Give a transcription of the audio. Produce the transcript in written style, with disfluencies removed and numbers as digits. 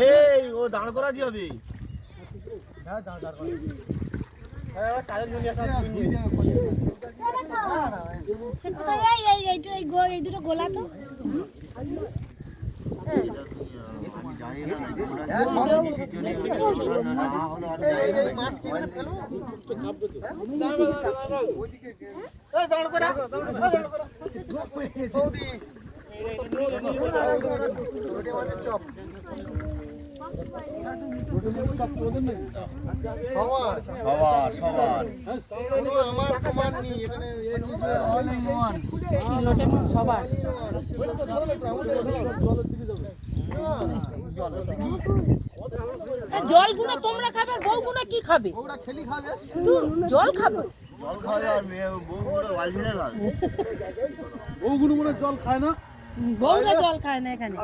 এই ও দাঁড় করা দিয়ে হবে। এই দুটো গোলা তো সবার জল গুলো তোমরা খাবে আর বউ গুলো কি খাবে? জল খাবে, জল খাবে আর মেয়ে বউগুলো ওয়াল ঝেড়ে খাবে। বউগুলো মনে জল খায় না, বউরা জল খায় না এখানে।